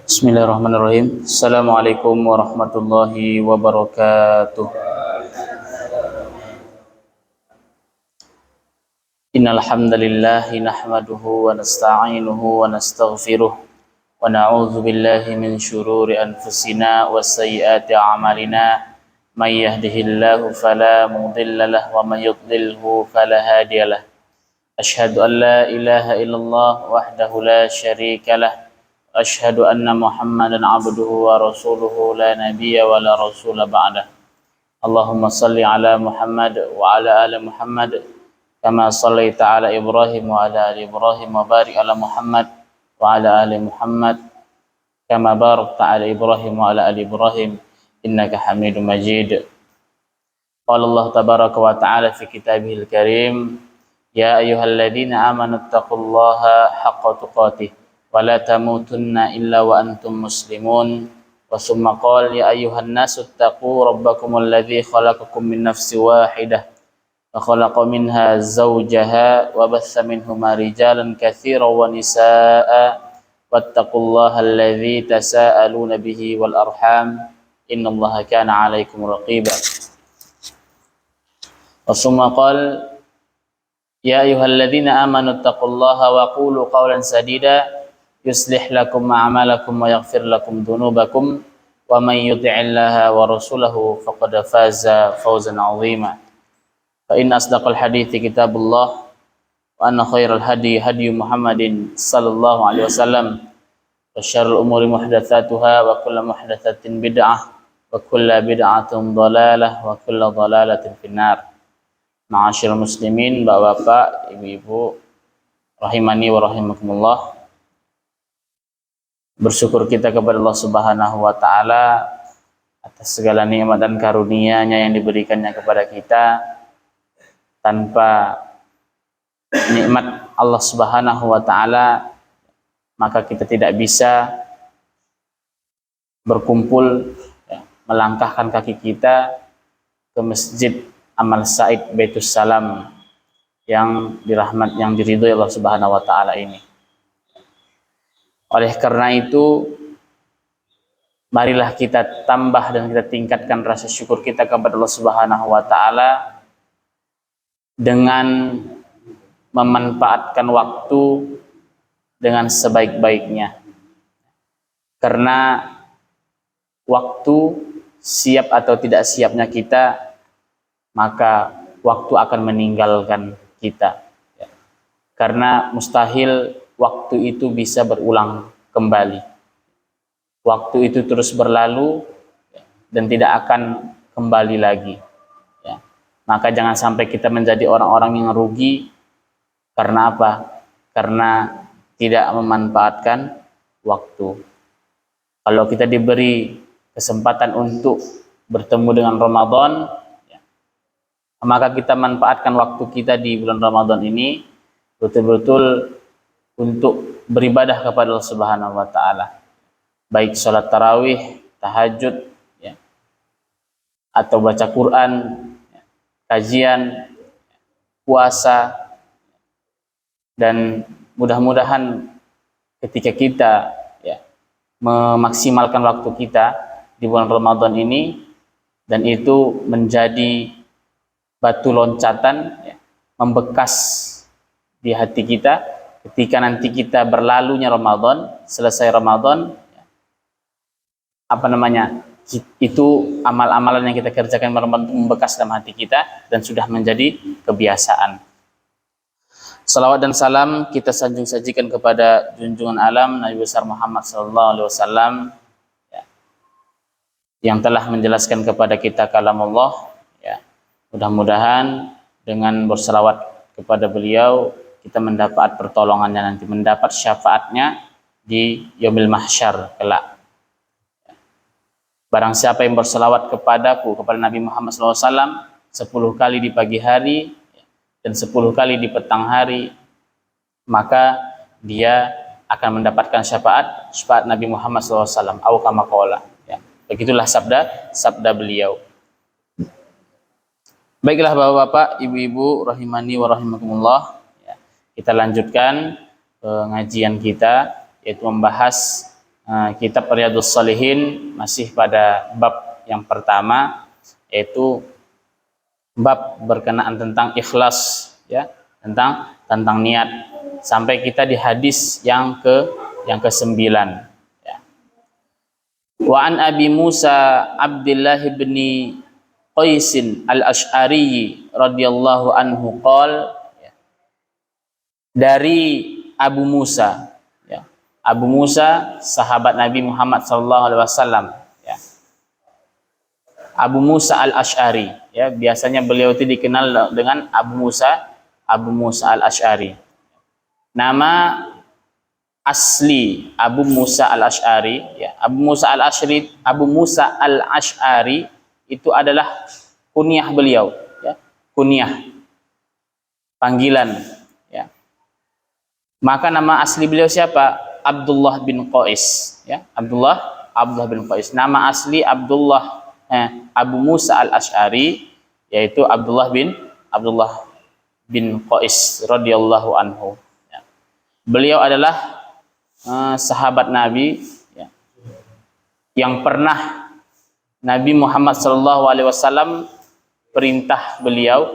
Bismillahirrahmanirrahim. Assalamualaikum warahmatullahi wabarakatuh. Innal hamdalillah nahmaduhu wa nasta'inuhu wa nastaghfiruh wa na'udzu billahi min shururi anfusina wa sayyiati a'malina. May yahdihillahu fala mudilla lahu wa may yudlilhu fala hadiyalah. Asyhadu an la ilaha illallah wahdahu la syarika lah. Asyhadu anna Muhammadan abduhu wa rasuluhu la nabiyya wa la rasula ba'dah. Allahumma salli ala Muhammad wa ala ali Muhammad kama sallaita ala Ibrahim wa ala ali Ibrahim wa barik ala Muhammad wa ala ali Muhammad kama barakta ala Ibrahim wa ala ali Ibrahim innaka Hamidum Majid. Qala Allah tabaraka wa ta'ala fi kitabihil karim, ya ayyuhalladzina amanu taqullaha haqqa tuqatih wa la tamutunna illa wa antum muslimun. Wa summa qala ya ayyuhan nasu taqu rabbakumul ladzi khalaqakum min nafsin wahidah wa khalaqa minha zawjaha wa bassa minhuma rijalan katsiran wa nisaa'a wattaqullaha alladzi tasaaluna bihi wal arham innallaha kana 'alaikum raqiba. Wa summa qala ya ayyuhalladzina amanu taqullaha wa qulu qawlan sadida yuslih lakum a'malakum wa yaghfir lakum dhunubakum wa may yuti'illaha wa rasulahu faqad faza fawzan 'azima. Fa inna asdaqal hadithi kitabullah wa anna khairal hadi hadi Muhammadin sallallahu alaihi wasallam wa syarrul umuri muhdatsatuha wa kullu muhdatsatin bid'ah wa kullu bid'atin dhalalah wa kullu dhalalatin finnar. Ma'asyiral muslimin, Bapak-bapak, Ibu-ibu rahimani wa rahimakumullah. Bersyukur kita kepada Allah Subhanahu wa taala atas segala nikmat dan karunia-Nya yang diberikannya kepada kita. Tanpa nikmat Allah Subhanahu wa taala maka kita tidak bisa berkumpul, melangkahkan kaki kita ke Masjid Amal Said Baitus Salam yang diridhoi Allah Subhanahu wa taala ini. Oleh karena itu, marilah kita tambah dan kita tingkatkan rasa syukur kita kepada Allah Subhanahu wa taala dengan memanfaatkan waktu dengan sebaik-baiknya. Karena waktu, siap atau tidak siapnya kita, maka waktu akan meninggalkan kita. Karena mustahil waktu itu bisa berulang kembali. Waktu itu terus berlalu dan tidak akan kembali lagi. Maka jangan sampai kita menjadi orang-orang yang rugi. Karena apa? Karena tidak memanfaatkan waktu. Kalau kita diberi kesempatan untuk bertemu dengan Ramadan, maka kita manfaatkan waktu kita di bulan Ramadan ini betul-betul untuk beribadah kepada Allah Subhanahu wa taala. Baik salat tarawih, tahajud, atau baca Quran, kajian, puasa, dan mudah-mudahan ketika kita memaksimalkan waktu kita di bulan Ramadan ini, dan itu menjadi batu loncatan, membekas di hati kita ketika nanti kita berlalunya Ramadan, selesai Ramadan, itu amal-amalan yang kita kerjakan membekas dalam hati kita dan sudah menjadi kebiasaan. Salawat dan salam kita sajikan kepada junjungan alam Nabi besar Muhammad sallallahu alaihi wasallam yang telah menjelaskan kepada kita kalam Allah. Mudah-mudahan dengan berselawat kepada beliau kita mendapat pertolongannya nanti, mendapat syafaatnya di yaumil mahsyar kelak. Barang siapa yang berselawat kepadaku, kepada Nabi Muhammad SAW 10 kali di pagi hari dan 10 kali di petang hari, maka dia akan mendapatkan syafaat Nabi Muhammad SAW. Au kama qala. Begitulah sabda beliau. Baiklah Bapak-bapak, Ibu-ibu rahimani wa rahimakumullah. Kita lanjutkan pengajian kita, yaitu membahas kitab Riyadhus Shalihin masih pada bab yang pertama, yaitu bab berkenaan tentang ikhlas, ya, tentang niat, sampai kita di hadis yang ke-9, ya. Wa an Abi Musa Abdullah bin Qais al-Asy'ari radhiyallahu anhu qol, ya, dari Abu Musa, ya. Abu Musa sahabat Nabi Muhammad sallallahu alaihi wasallam, ya. Abu Musa al-Asy'ari, ya, biasanya beliau itu dikenal dengan Abu Musa al-Asy'ari. Nama asli Abu Musa al-Asy'ari, ya, Abu Musa al-Asy'ari itu adalah kunyah beliau, ya, kunyah, panggilan, ya. Maka nama asli beliau siapa? Abdullah bin Qais, ya, Abdullah bin Qais. Nama asli Abu Musa al-Asy'ari yaitu Abdullah bin Qais radhiyallahu anhu, ya. Beliau adalah sahabat Nabi, ya, yang pernah Nabi Muhammad SAW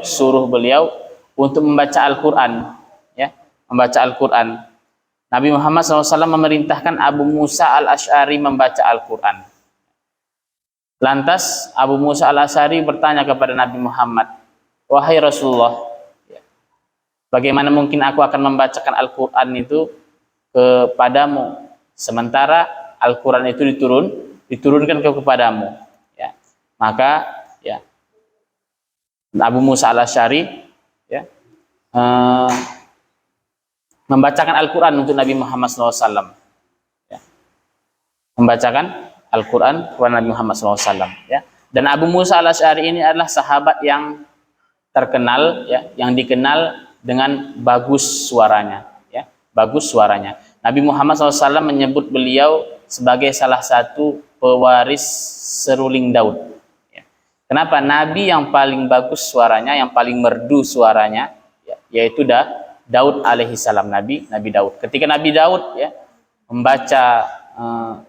suruh beliau untuk membaca Al-Quran, ya, membaca Al-Quran. Nabi Muhammad SAW memerintahkan Abu Musa al-Asy'ari membaca Al-Quran. Lantas Abu Musa al-Asy'ari bertanya kepada Nabi Muhammad, wahai Rasulullah, ya, bagaimana mungkin aku akan membacakan Al-Quran itu kepadamu, sementara Al-Quran itu diturunkan kepadamu. Maka, ya, Abu Musa al-Asy'ari, ya, membacakan Al-Quran untuk Nabi Muhammad SAW, ya. Membacakan Al-Quran kepada Nabi Muhammad SAW, ya. Dan Abu Musa al-Asy'ari ini adalah sahabat yang terkenal, ya, yang dikenal dengan bagus suaranya, ya, bagus suaranya. Nabi Muhammad SAW menyebut beliau sebagai salah satu pewaris seruling Daud. Kenapa? Nabi yang paling bagus suaranya, yang paling merdu suaranya, ya, yaitu Daud alaihi salam, Nabi Daud. Ketika Nabi Daud, ya, membaca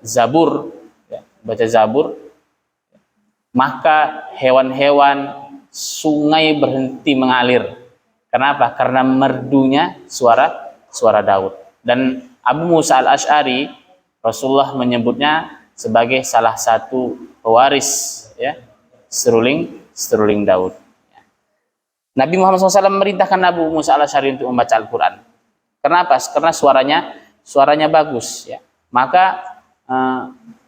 Zabur, ya, maka hewan-hewan, sungai berhenti mengalir. Kenapa? Karena merdunya suara Daud. Dan Abu Musa al-Asy'ari, Rasulullah menyebutnya sebagai salah satu pewaris, ya, seruling Daud. Nabi Muhammad SAW memerintahkan Abu Musa al-Asy'ari untuk membaca Al-Quran. Kenapa? Karena suaranya bagus, ya. Maka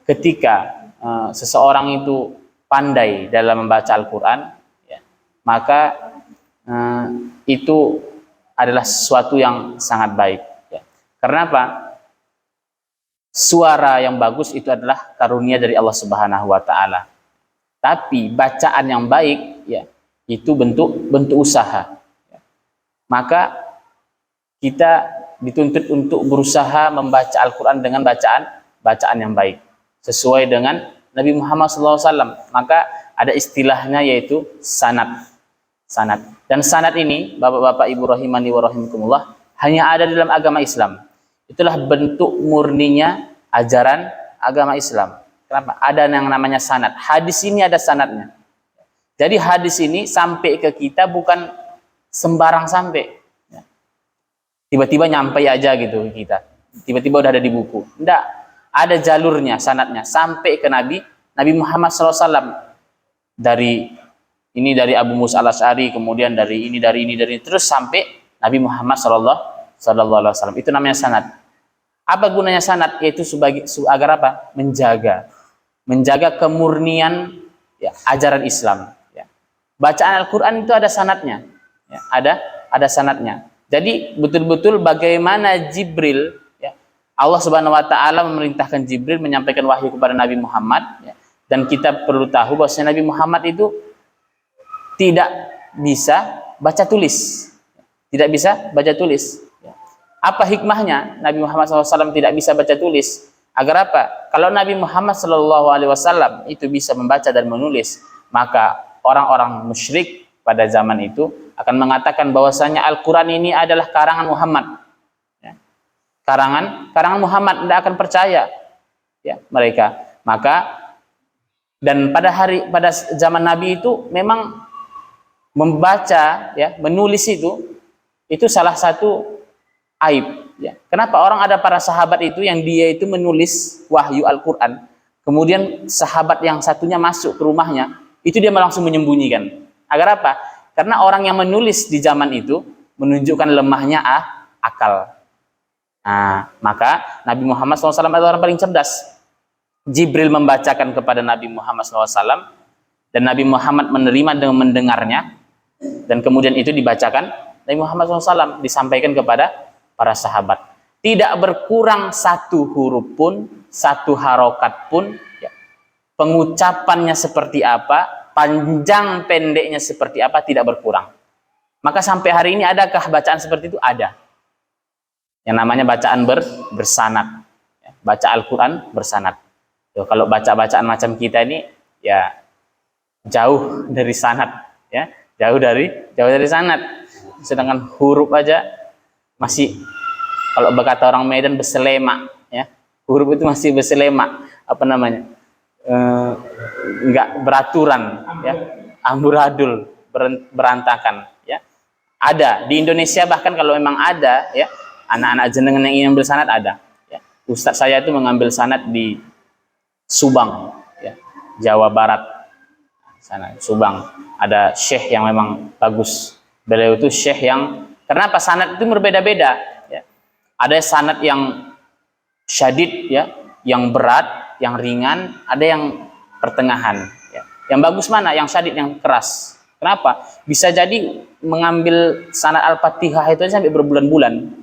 ketika seseorang itu pandai dalam membaca Al-Quran, ya, maka itu adalah sesuatu yang sangat baik, ya. Karena apa? Suara yang bagus itu adalah karunia dari Allah Subhanahu wa Ta'ala. Tapi bacaan yang baik, ya, itu bentuk usaha, ya. Maka kita dituntut untuk berusaha membaca Al-Quran dengan bacaan yang baik, sesuai dengan Nabi Muhammad SAW. Maka ada istilahnya yaitu sanad. Dan sanad ini, bapak-bapak ibu rahimani wa rahimakumullah, hanya ada dalam agama Islam. Itulah bentuk murninya ajaran agama Islam. Kenapa? Ada yang namanya sanad. Hadis ini ada sanadnya. Jadi hadis ini sampai ke kita bukan sembarang sampai. Tiba-tiba nyampe aja gitu ke kita. Tiba-tiba udah ada di buku. Enggak. Ada jalurnya, sanadnya. Sampai ke Nabi Muhammad SAW. Dari Abu Musa al-Asy'ari, kemudian dari ini, terus sampai Nabi Muhammad SAW. Itu namanya sanad. Apa gunanya sanad? Yaitu agar apa? Menjaga kemurnian, ya, ajaran Islam, ya. Bacaan Al-Quran itu ada sanadnya, ya, ada sanadnya. Jadi betul-betul bagaimana Jibril, ya, Allah Subhanahu wa Ta'ala memerintahkan Jibril menyampaikan wahyu kepada Nabi Muhammad, ya. Dan kita perlu tahu bahwa Nabi Muhammad itu tidak bisa baca tulis, tidak bisa baca tulis. Apa hikmahnya Nabi Muhammad SAW tidak bisa baca tulis? Agar apa? Kalau Nabi Muhammad SAW itu bisa membaca dan menulis, maka orang-orang musyrik pada zaman itu akan mengatakan bahwasanya Al-Quran ini adalah karangan Muhammad. Ya. Karangan Muhammad, tidak akan percaya. ya mereka. Maka dan pada zaman Nabi itu memang membaca, ya, menulis itu salah satu aib, ya. Kenapa orang ada para sahabat itu yang dia itu menulis wahyu Al-Qur'an, kemudian sahabat yang satunya masuk ke rumahnya, itu dia langsung menyembunyikan. Agar apa? Karena orang yang menulis di zaman itu menunjukkan lemahnya akal. Nah, maka Nabi Muhammad SAW adalah orang paling cerdas. Jibril membacakan kepada Nabi Muhammad SAW dan Nabi Muhammad menerima dengan mendengarnya, dan kemudian itu dibacakan Nabi Muhammad SAW, disampaikan kepada para sahabat. Tidak berkurang satu huruf pun, satu harokat pun, ya. Pengucapannya seperti apa, panjang pendeknya seperti apa, tidak berkurang. Maka sampai hari ini adakah bacaan seperti itu? Ada. Yang namanya bacaan bersanad. Ya, baca Al-Quran bersanad. Ya, kalau baca-bacaan macam kita ini, ya jauh dari sanad, ya. Jauh dari sanad. Sedangkan huruf aja masih, kalau berkata orang Medan, beselema, ya. Huruf itu masih beselema, apa namanya? Enggak beraturan, ya. Amburadul, berantakan, ya. Ada di Indonesia, bahkan kalau memang ada, ya, anak-anak jenengan yang ingin ambil sanad ada, ya. Ustadz saya itu mengambil sanad di Subang, ya, Jawa Barat. Sana Subang ada syekh yang memang bagus. Beliau itu syekh yang, kenapa sanad itu berbeda-beda, ya. Ada sanad yang syadid, ya, yang berat, yang ringan, ada yang pertengahan, ya. Yang bagus mana? Yang syadid, yang keras. Kenapa? Bisa jadi mengambil sanad Al-Fatihah itu sampai berbulan-bulan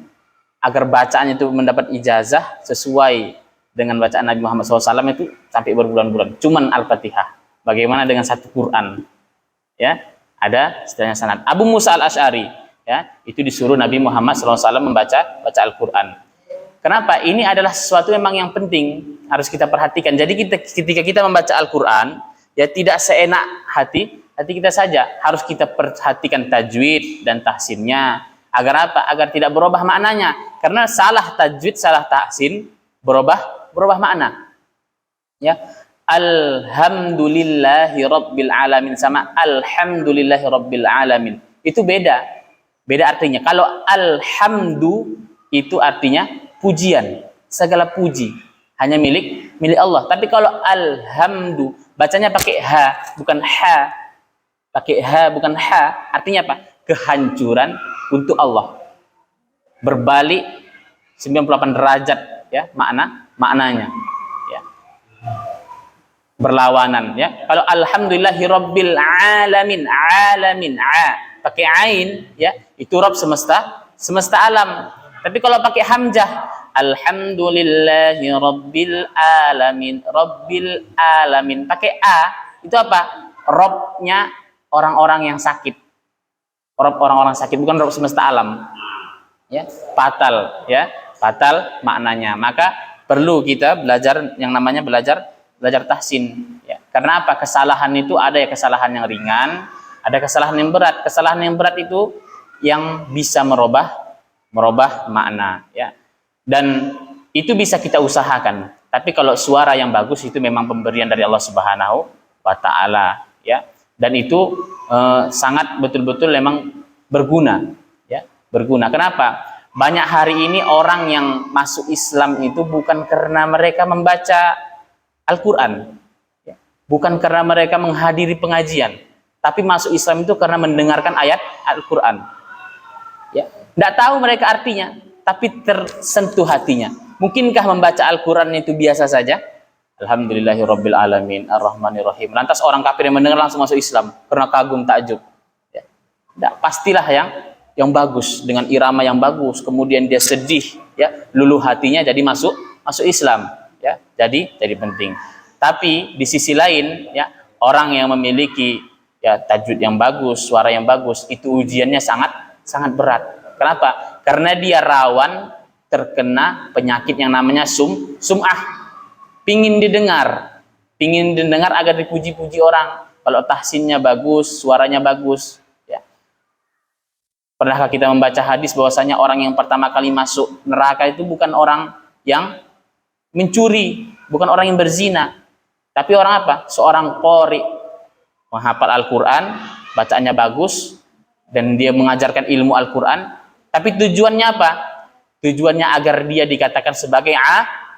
agar bacaan itu mendapat ijazah sesuai dengan bacaan Nabi Muhammad SAW, itu sampai berbulan-bulan. Cuman Al-Fatihah. Bagaimana dengan satu Quran? Ya, ada istilahnya sanad. Abu Musa Al-Asy'ari, ya, itu disuruh Nabi Muhammad SAW baca Al-Quran. Kenapa? Ini adalah sesuatu memang yang penting, harus kita perhatikan. Jadi ketika kita membaca Al-Quran, ya tidak seenak hati kita saja. Harus kita perhatikan tajwid dan tahsinnya. Agar apa? Agar tidak berubah maknanya. Karena salah tajwid, salah tahsin, berubah makna. Ya. Alhamdulillahi Rabbil Alamin sama Alhamdulillahi Rabbil Alamin. Itu beda artinya. Kalau alhamdu itu artinya pujian, segala puji hanya milik Allah. Tapi kalau alhamdu bacanya pakai ha bukan ha, artinya apa? Kehancuran untuk Allah. Berbalik 98 derajat, ya, maknanya. Ya. Berlawanan, ya. Kalau alhamdulillahi rabbil alamin, pakai ain, ya, itu Rabb semesta alam. Tapi kalau pakai hamzah, alhamdulillahi rabbil alamin, pakai a, itu apa? Rabbnya orang-orang yang sakit. Rabb orang-orang sakit, bukan Rabb semesta alam. Ya, fatal maknanya. Maka perlu kita belajar yang namanya belajar tahsin, ya. Karena apa? Kesalahan itu ada, ya, kesalahan yang ringan, ada kesalahan yang berat. Kesalahan yang berat itu yang bisa merubah makna, ya. Dan itu bisa kita usahakan. Tapi kalau suara yang bagus itu memang pemberian dari Allah Subhanahu wa taala, ya. Dan itu sangat betul-betul memang berguna, ya. Berguna. Kenapa? Banyak hari ini orang yang masuk Islam itu bukan karena mereka membaca Al-Quran, ya. Bukan karena mereka menghadiri pengajian, tapi masuk Islam itu karena mendengarkan ayat Al-Quran, ya. Tidak tahu mereka artinya, tapi tersentuh hatinya. Mungkinkah membaca Al-Quran itu biasa saja? Alhamdulillahirabbil alamin, arrahmanirrahim. Lantas orang kafir yang mendengar langsung masuk Islam karena kagum takjub, ya. Tidak, pastilah yang bagus, dengan irama yang bagus, kemudian dia sedih, ya, luluh hatinya, jadi masuk Islam, ya. Jadi penting. Tapi di sisi lain, ya, orang yang memiliki, ya, tajwid yang bagus, suara yang bagus, itu ujiannya sangat berat. Kenapa? Karena dia rawan terkena penyakit yang namanya sum'ah. Pingin didengar agar dipuji-puji orang. Kalau tahsinnya bagus, suaranya bagus. Pernahkah kita membaca hadis bahwasanya orang yang pertama kali masuk neraka itu bukan orang yang mencuri bukan orang yang berzina, tapi orang apa? Seorang qori, menghafal Al-Quran, bacaannya bagus, dan dia mengajarkan ilmu Al-Quran. Tapi tujuannya apa? Tujuannya agar dia dikatakan sebagai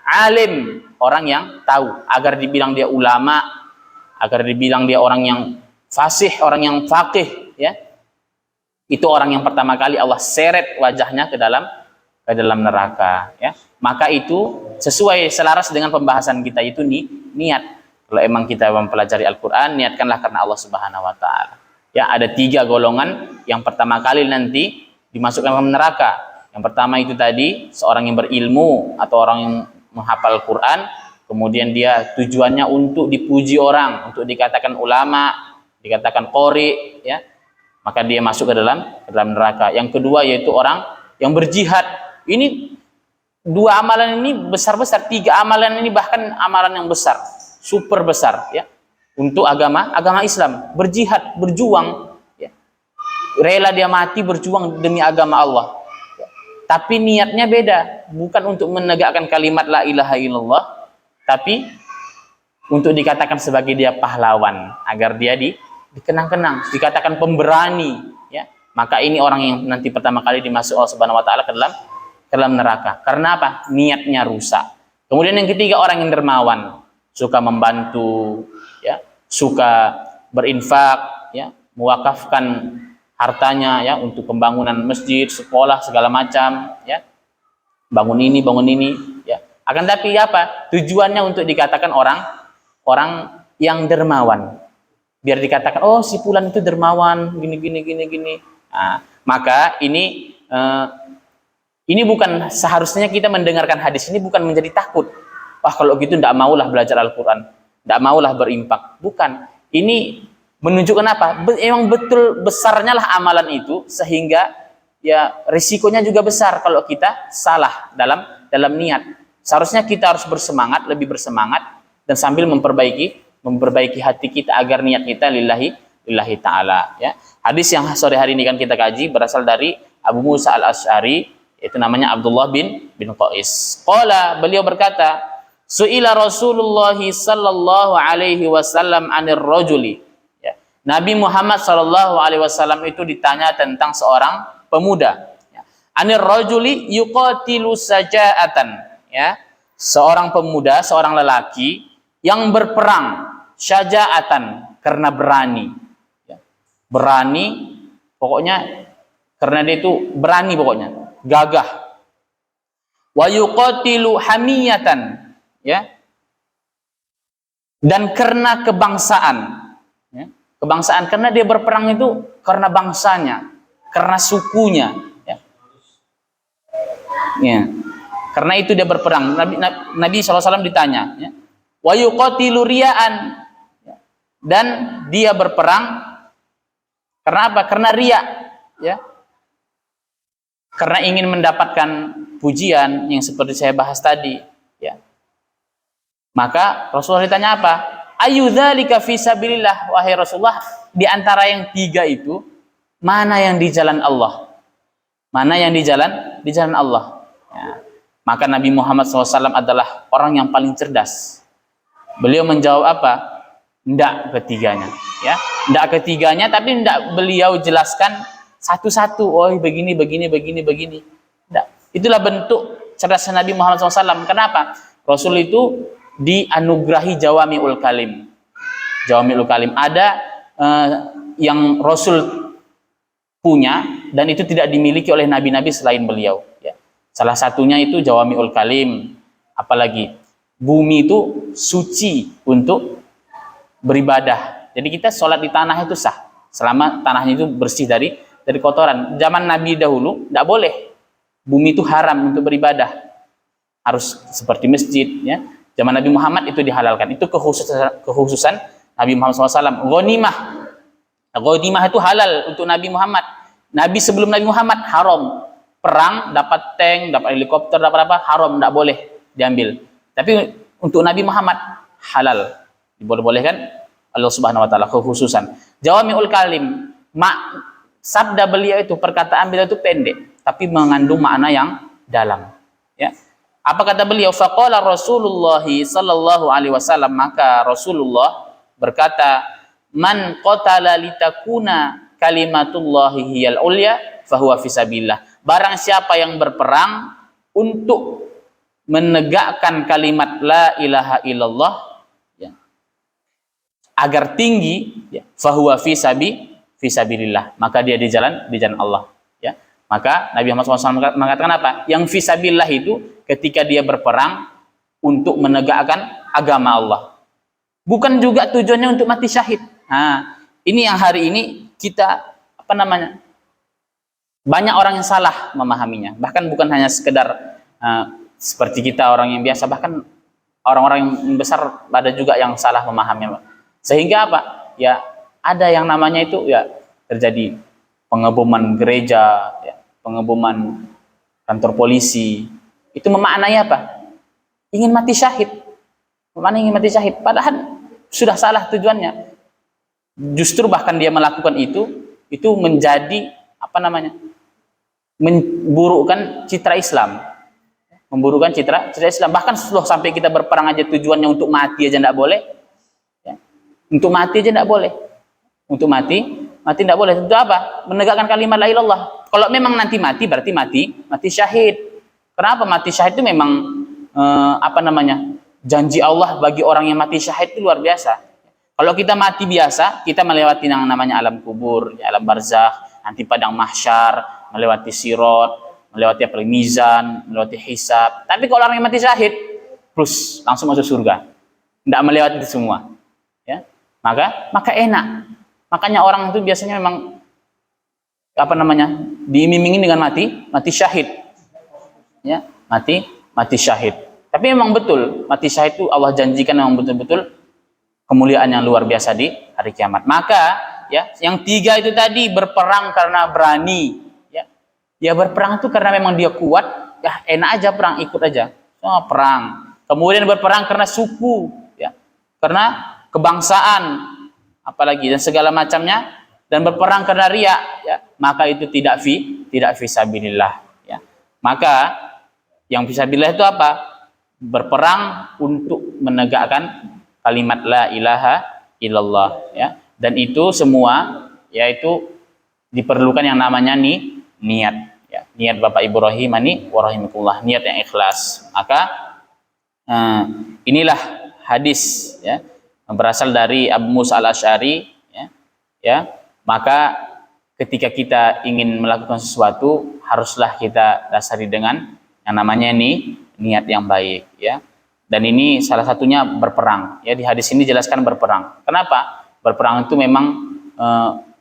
alim, orang yang tahu, agar dibilang dia ulama, agar dibilang dia orang yang fasih, orang yang faqih, ya. Itu orang yang pertama kali Allah seret wajahnya ke dalam neraka, ya. Maka itu sesuai selaras dengan pembahasan kita itu niat. Kalau emang kita mempelajari Al-Quran, niatkanlah karena Allah Subhanahu wa taala. Ya, ada 3 golongan. Yang pertama kali nanti dimasukkan ke neraka. Yang pertama itu tadi seorang yang berilmu atau orang yang menghafal Al-Quran, kemudian dia tujuannya untuk dipuji orang, untuk dikatakan ulama, dikatakan qori, ya. Maka dia masuk ke dalam neraka. Yang kedua yaitu orang yang berjihad. Ini 2 amalan ini besar-besar, 3 amalan ini bahkan amalan yang besar, super besar, ya. Untuk agama Islam, berjihad, berjuang, ya. Rela dia mati berjuang demi agama Allah. Ya. Tapi niatnya beda, bukan untuk menegakkan kalimat la ilaha illallah, tapi untuk dikatakan sebagai dia pahlawan, agar dia dikenang-kenang, dikatakan pemberani, ya. Maka ini orang yang nanti pertama kali dimasuk Allah Subhanahu wa taala ke dalam neraka. Karena apa? Niatnya rusak. Kemudian yang ketiga orang yang dermawan, suka membantu, ya, suka berinfak, ya, mewakafkan hartanya, ya, untuk pembangunan masjid, sekolah, segala macam, ya. Bangun ini, ya. Akan tapi apa? Tujuannya untuk dikatakan orang yang dermawan. Biar dikatakan, oh si fulan itu dermawan, gini. Nah, maka ini bukan seharusnya kita mendengarkan hadis ini bukan menjadi takut. Wah kalau gitu tidak maulah belajar Al-Quran, tidak maulah berimpak. Bukan. Ini menunjukkan apa? Memang betul besarnya lah amalan itu, sehingga ya risikonya juga besar kalau kita salah dalam niat. Seharusnya kita harus bersemangat, lebih bersemangat, dan sambil memperbaiki hati kita agar niat kita lillahi ta'ala, ya. Hadis yang sore hari ini kan kita kaji berasal dari Abu Musa al-Asy'ari, itu namanya Abdullah bin Qais. Qala, beliau berkata, su'ila Rasulullah sallallahu alaihi wasallam 'anir rajuli. Ya. Nabi Muhammad sallallahu alaihi wasallam itu ditanya tentang seorang pemuda. Ya. 'Anir rajuli yuqatilu saja'atan, ya. Seorang pemuda, seorang lelaki yang berperang syaja'atan, karena berani, ya. Berani, pokoknya karena dia itu berani, pokoknya gagah. Wa yuqatilu hamiyatan, ya, dan karena kebangsaan, ya. Kebangsaan, karena dia berperang itu karena bangsanya, karena sukunya, ya. Ya. Karena itu dia berperang. Nabi SAW ditanya, ya. Wa yuqatilu riya'an, dan dia berperang karena apa? Karena riya, ya. Karena ingin mendapatkan pujian yang seperti saya bahas tadi, ya. Maka Rasulullah ditanya apa? Ayu dzalika fi sabilillah, wahai Rasulullah, di antara yang 3 itu mana yang di jalan Allah? Mana yang di jalan Allah? Ya. Maka Nabi Muhammad SAW adalah orang yang paling cerdas. Beliau menjawab apa? Ndak ketiganya, ya. Ndak ketiganya, tapi ndak beliau jelaskan satu-satu. Oh, begini. Ndak. Itulah bentuk cerdasnya Nabi Muhammad SAW. Kenapa? Rasul itu dianugerahi jawami'ul kalim. Jawami'ul kalim. Ada yang Rasul punya, dan itu tidak dimiliki oleh nabi-nabi selain beliau, ya. Salah satunya itu jawami'ul kalim. Apalagi bumi itu suci untuk beribadah. Jadi kita sholat di tanah itu sah, selama tanahnya itu bersih dari kotoran. Zaman Nabi dahulu tidak boleh. Bumi itu haram untuk beribadah. Harus seperti masjid, ya. Zaman Nabi Muhammad itu dihalalkan. Itu kekhususan Nabi Muhammad SAW. Ghanimah itu halal untuk Nabi Muhammad. Nabi sebelum Nabi Muhammad haram. Perang, dapat tank, dapat helikopter, dapat apa, haram, tidak boleh diambil. Tapi untuk Nabi Muhammad halal, diboleh-bolehkan Allah Subhanahu wa taala, kekhususan. Jawami'ul kalim, sabda beliau itu, perkataan beliau itu pendek tapi mengandung makna yang dalam, ya. Apa kata beliau? Faqala Rasulullah sallallahu alaihi wasallam, maka Rasulullah berkata, man qatala litakuna kalimatullahi hiyal ulya fahuwa fisabilillah. Barang siapa yang berperang untuk menegakkan kalimat la ilaha illallah, ya, agar tinggi, ya, fahuwa fisabilillah, maka dia di jalan Allah, ya. Maka Nabi Muhammad SAW mengatakan apa? Yang fisabilillah itu ketika dia berperang untuk menegakkan agama Allah, bukan juga tujuannya untuk mati syahid. Nah, ini yang hari ini kita banyak orang yang salah memahaminya. Bahkan bukan hanya sekedar seperti kita orang yang biasa, bahkan orang-orang yang besar ada juga yang salah memahaminya. Sehingga apa? Ya, ada yang namanya itu ya terjadi pengeboman gereja, ya, pengeboman kantor polisi. Itu memaknai apa? Ingin mati syahid. Memaknai ingin mati syahid. Padahal sudah salah tujuannya. Justru bahkan dia melakukan itu menjadi memburukkan citra Islam. Memburukkan citra Islam. Bahkan sampai kita berperang aja tujuannya untuk mati aja tidak boleh. Ya. Untuk mati aja tidak boleh. Untuk mati tidak boleh. Itu apa? Menegakkan kalimat la ilallah. Kalau memang nanti mati berarti mati syahid. Kenapa? Mati syahid itu memang janji Allah bagi orang yang mati syahid itu luar biasa. Kalau kita mati biasa, kita melewati yang namanya alam kubur, ya, alam barzakh, nanti padang mahsyar, melewati sirat, melewati mizan, melewati hisab. Tapi kalau orang yang mati syahid, terus langsung masuk surga. Tidak melewati itu semua. Ya. Maka enak. Makanya orang itu biasanya memang diiming-imingin dengan mati syahid. Ya, mati syahid. Tapi memang betul, mati syahid itu Allah janjikan memang betul-betul kemuliaan yang luar biasa di hari kiamat. Maka ya, yang tiga itu tadi berperang karena berani, ya. Dia berperang itu karena memang dia kuat, ya enak aja perang, ikut aja. Perang. Kemudian berperang karena suku, ya. Karena kebangsaan, apalagi dan segala macamnya, dan berperang karena riya, ya. Maka itu tidak fisabilillah, ya. Maka yang fisabilillah itu apa? Berperang untuk menegakkan kalimat la ilaha illallah, ya. Dan itu semua yaitu diperlukan yang namanya niat, ya. Niat Bapak Ibu rahimani wa rahimakumullah, niat yang ikhlas. Maka inilah hadis, ya, berasal dari Abu Musa al-Asy'ari, ya. Maka ketika kita ingin melakukan sesuatu haruslah kita dasari dengan yang namanya niat yang baik, ya. Dan ini salah satunya berperang, ya. Di hadis ini jelaskan berperang. Kenapa? Berperang itu memang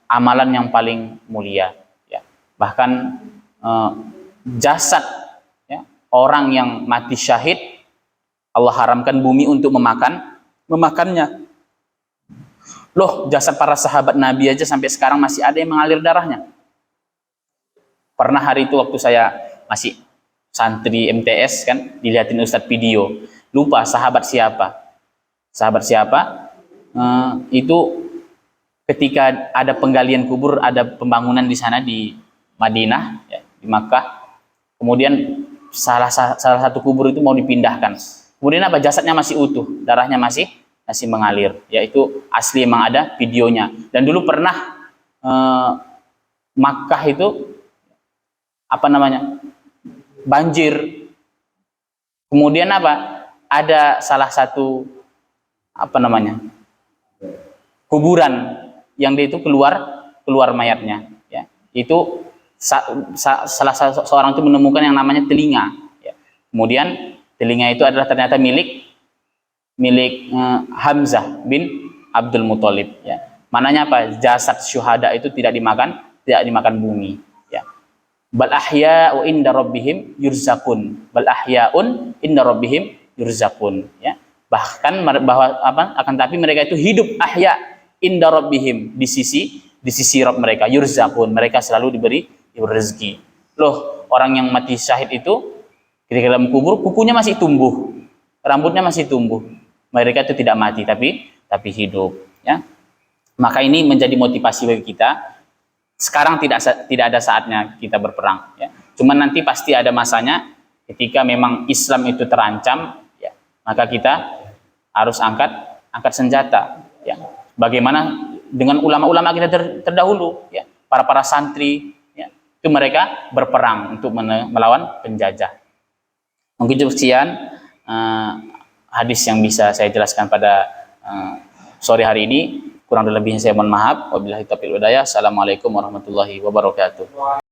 amalan yang paling mulia, ya. Bahkan jasad, ya, orang yang mati syahid Allah haramkan bumi untuk memakannya. Loh, jasad para sahabat Nabi aja sampai sekarang masih ada yang mengalir darahnya. Pernah hari itu waktu saya masih santri MTS kan, dilihatin Ustadz video. Lupa sahabat siapa. Itu ketika ada penggalian kubur, ada pembangunan di sana di Madinah, ya, di Makkah. Kemudian salah satu kubur itu mau dipindahkan. Kemudian apa? Jasadnya masih utuh, darahnya masih mengalir. Yaitu asli, emang ada videonya. Dan dulu pernah Makkah itu banjir. Kemudian apa? Ada salah satu kuburan yang dia itu keluar mayatnya, ya. Itu salah seorang itu menemukan yang namanya telinga, ya. Kemudian telinga itu adalah ternyata milik Hamzah bin Abdul Muthalib, ya. Mananya apa? Jasad syuhada itu tidak dimakan bumi, ya. Bal ahya'u inda rabbihim yurzaqun. Bal ahya'un inda rabbihim yurzaqun, ya. Bahkan bahwa akan tapi mereka itu hidup ahya inda rabbihim, di sisi Rabb mereka, yurzaqun, mereka selalu diberi rezeki. Loh, orang yang mati syahid itu ketika dalam kubur kukunya masih tumbuh, rambutnya masih tumbuh. Mereka itu tidak mati tapi hidup, ya. Maka ini menjadi motivasi bagi kita. Sekarang tidak ada saatnya kita berperang, ya. Cuman nanti pasti ada masanya Ketika memang Islam itu terancam, ya, maka kita harus angkat senjata. Ya. Bagaimana dengan ulama-ulama kita terdahulu, ya, para santri, ya, itu mereka berperang untuk melawan penjajah. Mungkin sekian hadis yang bisa saya jelaskan pada sore hari ini. Kurang lebihnya saya mohon maaf. Wabillahi taufiq wal hidayah. Assalamualaikum warahmatullahi wabarakatuh.